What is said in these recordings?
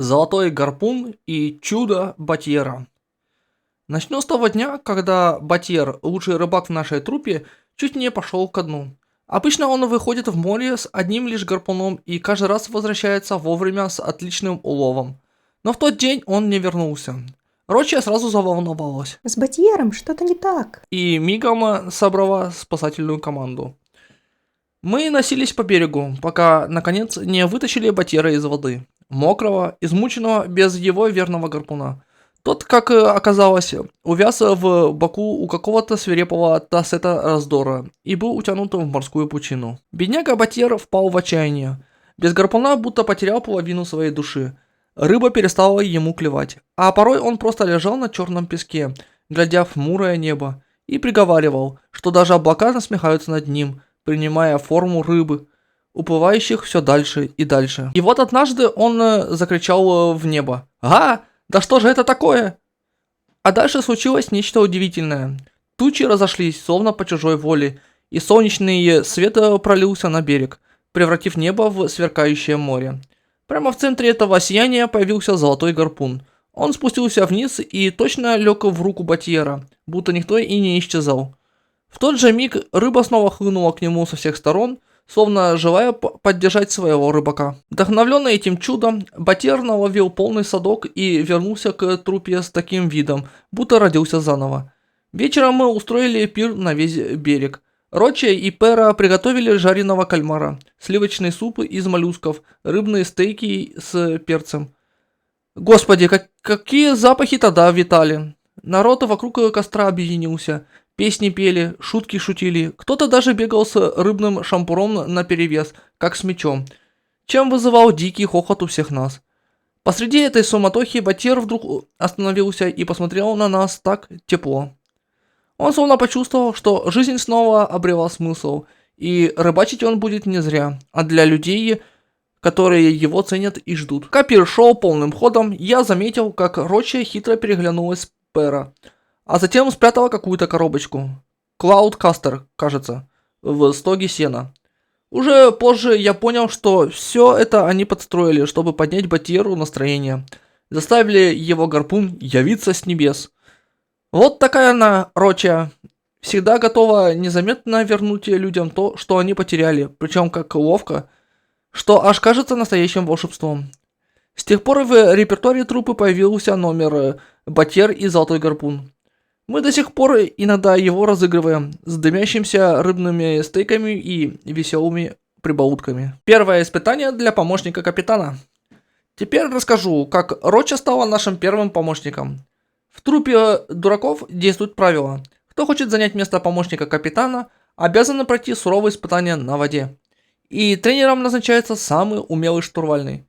Золотой гарпун и чудо Батьера. Начну с того дня, когда Батьер, лучший рыбак в нашей труппе, чуть не пошел ко дну. Обычно он выходит в море с одним лишь гарпуном и каждый раз возвращается вовремя с отличным уловом. Но в тот день он не вернулся. Рочья сразу заволновалась С Батьером что-то не так. и мигом собрала спасательную команду. Мы носились по берегу, пока, наконец, не вытащили Батьера из воды. Мокрого, измученного, без его верного гарпуна. Тот, как оказалось, увяз в боку у какого-то свирепого Тассета раздора и был утянут в морскую пучину. Бедняга Батьер впал в отчаяние. Без гарпуна будто потерял половину своей души. Рыба перестала ему клевать, а порой он просто лежал на черном песке, глядя в хмурое небо, и приговаривал, что даже облака насмехаются над ним, принимая форму рыбы, уплывающих все дальше и дальше. И вот однажды он закричал в небо: «А, да что же это такое?» А дальше случилось нечто удивительное. Тучи разошлись, словно по чужой воле, и солнечный свет пролился на берег, превратив небо в сверкающее море. Прямо в центре этого сияния появился золотой гарпун. Он спустился вниз и точно лег в руку Батьера, будто никто и не исчезал. В тот же миг рыба снова хлынула к нему со всех сторон, словно желая поддержать своего рыбака. Вдохновленный этим чудом, Батьер наловил полный садок и вернулся к труппе с таким видом, будто родился заново. Вечером мы устроили пир на весь берег. Рочья и Пера приготовили жареного кальмара, сливочный суп из моллюсков, рыбные стейки с перцем. Господи, какие запахи тогда витали! Народ вокруг костра объединился. Песни пели, шутки шутили, кто-то даже бегал с рыбным шампуром наперевес, как с мечом, чем вызывал дикий хохот у всех нас. Посреди этой суматохи Батьер вдруг остановился и посмотрел на нас так тепло. Он словно почувствовал, что жизнь снова обрела смысл, и рыбачить он будет не зря, а для людей, которые его ценят и ждут. Пока пир шел полным ходом, я заметил, как Рочья хитро переглянулась с Пера, а затем спрятала какую-то коробочку. Клаудкастер, кажется, в стоге сена. Уже позже я понял, что все это они подстроили, чтобы поднять Батьеру настроение. Заставили его гарпун явиться с небес. Вот такая она, Рочья. Всегда готова незаметно вернуть людям то, что они потеряли, причем как ловко, что аж кажется настоящим волшебством. С тех пор в репертуаре труппы появился номер «Батьер и золотой гарпун». Мы до сих пор иногда его разыгрываем с дымящимися рыбными стейками и веселыми прибаутками. Первое испытание для помощника капитана. Теперь расскажу, как Рочья стала нашим первым помощником. В труппе дураков действует правило: кто хочет занять место помощника капитана, обязан пройти суровые испытания на воде. И тренером назначается самый умелый штурвальный.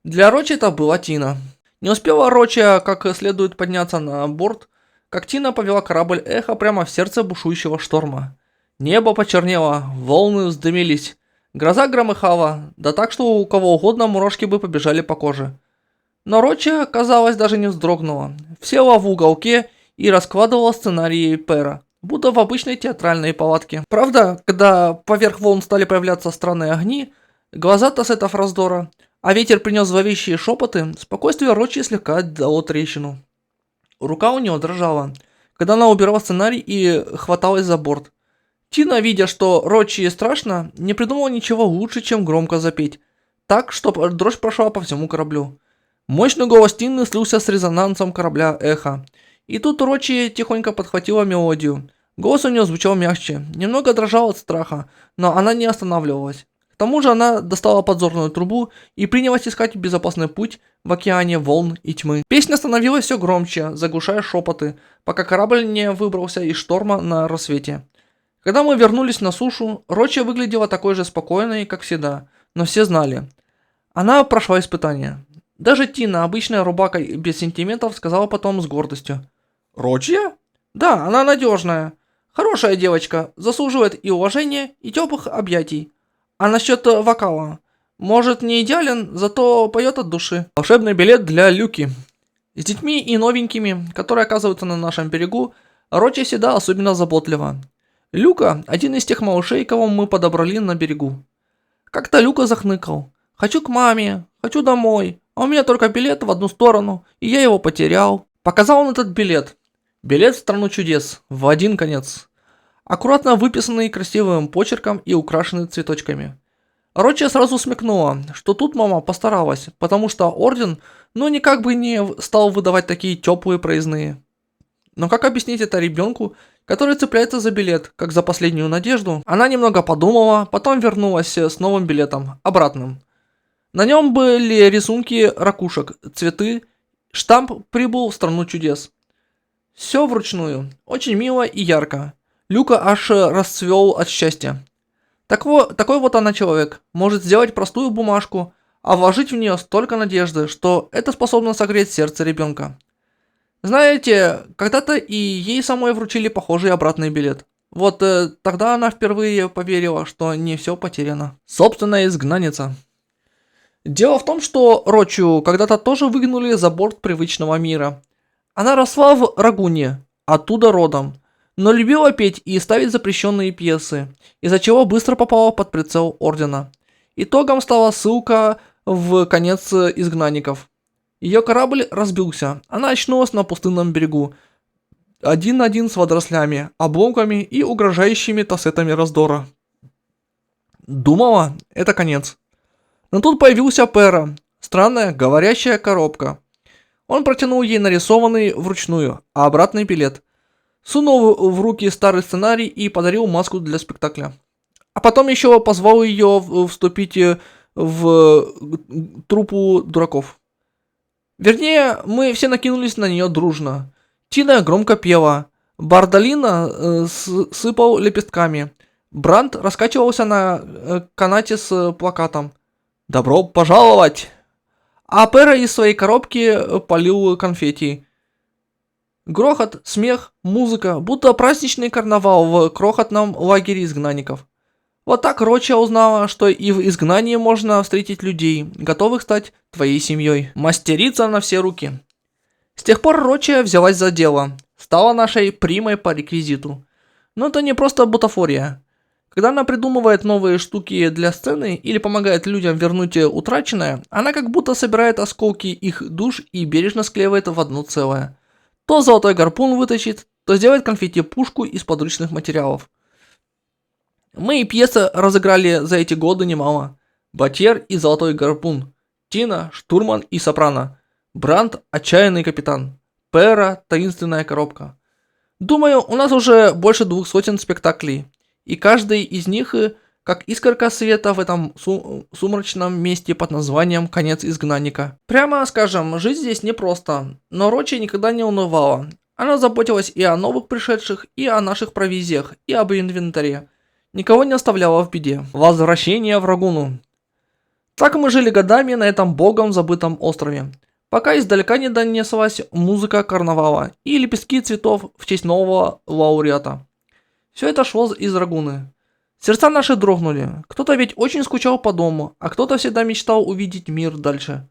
Для Рочьи это была Тина. Не успела Рочья как следует подняться на борт, как Тина повела корабль Эхо прямо в сердце бушующего шторма. Небо почернело, волны вздымились, гроза громыхала, да так, что у кого угодно мурашки бы побежали по коже. Но Рочья, казалось, даже не вздрогнула, села в уголке и раскладывала сценарии Пера, будто в обычной театральной палатке. Правда, когда поверх волн стали появляться странные огни, глаза Тассетов раздора, а ветер принес зловещие шепоты, спокойствие Рочьи слегка дало трещину. Рука у нее дрожала, когда она убирала сценарий и хваталась за борт. Тина, видя, что Рочьи страшно, не придумала ничего лучше, чем громко запеть, так, чтобы дрожь прошла по всему кораблю. Мощный голос Тины слился с резонансом корабля Эхо. И тут Рочья тихонько подхватила мелодию. Голос у нее звучал мягче, немного дрожал от страха, но она не останавливалась. К тому же она достала подзорную трубу и принялась искать безопасный путь в океане волн и тьмы. Песня становилась все громче, заглушая шепоты, пока корабль не выбрался из шторма на рассвете. Когда мы вернулись на сушу, Рочья выглядела такой же спокойной, как всегда, но все знали: она прошла испытание. Даже Тина, обычная рубака без сентиментов, сказала потом с гордостью: «Рочья? Да, она надежная. Хорошая девочка, заслуживает и уважения, и теплых объятий. А насчет вокала? Может, не идеален, зато поет от души». Волшебный билет для Люки. С детьми и новенькими, которые оказываются на нашем берегу, Рочья всегда особенно заботлива. Люка – один из тех малышей, кого мы подобрали на берегу. Как-то Люка захныкал: «Хочу к маме, хочу домой, а у меня только билет в одну сторону, и я его потерял. Показал он этот билет. Билет в страну чудес, в один конец. Аккуратно выписанный красивым почерком и украшенный цветочками. Рочи сразу смекнула, что тут мама постаралась, потому что орден, никак бы не стал выдавать такие теплые проездные. Но как объяснить это ребенку, который цепляется за билет, как за последнюю надежду? Она немного подумала, потом вернулась с новым билетом, обратным. На нем были рисунки ракушек, цветы, штамп «Прибыл в страну чудес». Все вручную, очень мило и ярко. Люка аж расцвел от счастья. Такой вот она человек, может сделать простую бумажку, а вложить в нее столько надежды, что это способно согреть сердце ребенка. Знаете, когда-то и ей самой вручили похожий обратный билет. Вот тогда она впервые поверила, что не все потеряно. Собственная изгнанница. Дело в том, что Рочу когда-то тоже выгнали за борт привычного мира. Она росла в Рагуне, оттуда родом, но любила петь и ставить запрещенные пьесы, из-за чего быстро попала под прицел ордена. Итогом стала ссылка в конец изгнанников. Ее корабль разбился, она очнулась на пустынном берегу, один на один с водорослями, обломками и угрожающими тассетами раздора. Думала, это конец. Но тут появился Пэра, странная говорящая коробка. Он протянул ей нарисованный вручную, а обратный билет. Сунул в руки старый сценарий и подарил маску для спектакля. А потом еще позвал ее вступить в труппу дураков. Вернее, мы все накинулись на нее дружно. Тина громко пела. Бардалина сыпал лепестками. Бранд раскачивался на канате с плакатом «Добро пожаловать!». А Пэра из своей коробки полил конфетти. Грохот, смех, музыка, будто праздничный карнавал в крохотном лагере изгнанников. Вот так Роча узнала, что и в изгнании можно встретить людей, готовых стать твоей семьей. Мастерица на все руки. С тех пор Роча взялась за дело, стала нашей примой по реквизиту. Но это не просто бутафория. Когда она придумывает новые штуки для сцены или помогает людям вернуть утраченное, она как будто собирает осколки их душ и бережно склеивает в одно целое. То золотой гарпун вытащит, то сделает конфетти-пушку из подручных материалов. Мы и пьесы разыграли за эти годы немало. Батьер и золотой гарпун, Тина, штурман и сопрано, Бранд, отчаянный капитан, Пэра, таинственная коробка. Думаю, у нас уже больше 200 спектаклей. И каждый из них как искорка света в этом сумрачном месте под названием «Конец изгнанника». Прямо скажем, жизнь здесь непросто, но Рочи никогда не унывала. Она заботилась и о новых пришедших, и о наших провизиях, и об инвентаре. Никого не оставляла в беде. Возвращение в Рагуну. Так мы жили годами на этом богом забытом острове, пока издалека не донеслась музыка карнавала и лепестки цветов в честь нового лауреата. Все это шло из Рагуны. Сердца наши дрогнули. Кто-то ведь очень скучал по дому, а кто-то всегда мечтал увидеть мир дальше.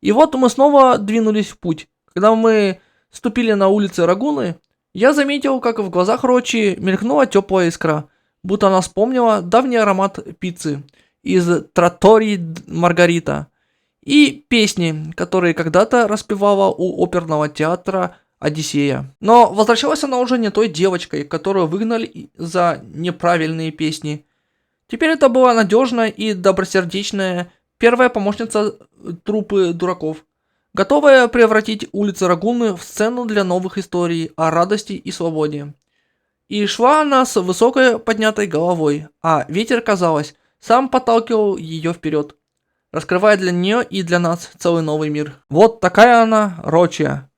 И вот мы снова двинулись в путь. Когда мы ступили на улицы Рагуны, я заметил, как в глазах Рочи мелькнула теплая искра, будто она вспомнила давний аромат пиццы из Траттории Маргарита и песни, которые когда-то распевала у оперного театра Одиссея. Но возвращалась она уже не той девочкой, которую выгнали за неправильные песни. Теперь это была надежная и добросердечная первая помощница труппы дураков, готовая превратить улицы Рагуны в сцену для новых историй о радости и свободе. И шла она с высокой поднятой головой, а ветер, казалось, сам подталкивал ее вперед, раскрывая для нее и для нас целый новый мир. Вот такая она, Рочия.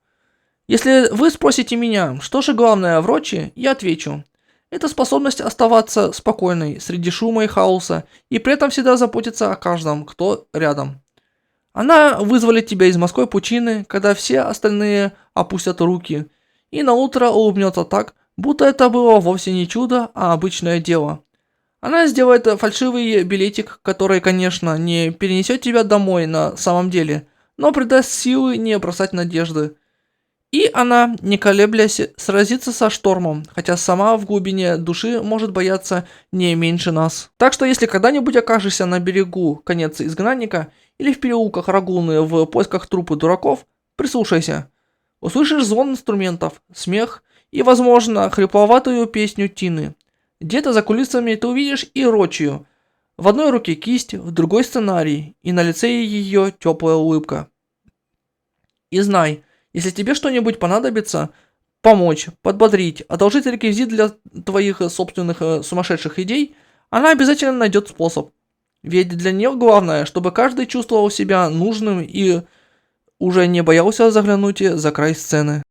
Если вы спросите меня, что же главное в Рочи, я отвечу. Это способность оставаться спокойной среди шума и хаоса и при этом всегда заботиться о каждом, кто рядом. Она вызволит тебя из морской пучины, когда все остальные опустят руки, и наутро улыбнется так, будто это было вовсе не чудо, а обычное дело. Она сделает фальшивый билетик, который, конечно, не перенесет тебя домой на самом деле, но придаст силы не бросать надежды. И она, не колеблясь, сразится со штормом, хотя сама в глубине души может бояться не меньше нас. Так что если когда-нибудь окажешься на берегу конец изгнанника, или в переулках Рагуны в поисках трупы дураков, прислушайся. Услышишь звон инструментов, смех и, возможно, хрипловатую песню Тины. Где-то за кулисами ты увидишь и Рочью. В одной руке кисть, в другой сценарий, и на лице ее теплая улыбка. И знай, если тебе что-нибудь понадобится, помочь, подбодрить, одолжить реквизит для твоих собственных сумасшедших идей, она обязательно найдет способ. Ведь для нее главное, чтобы каждый чувствовал себя нужным и уже не боялся заглянуть за край сцены.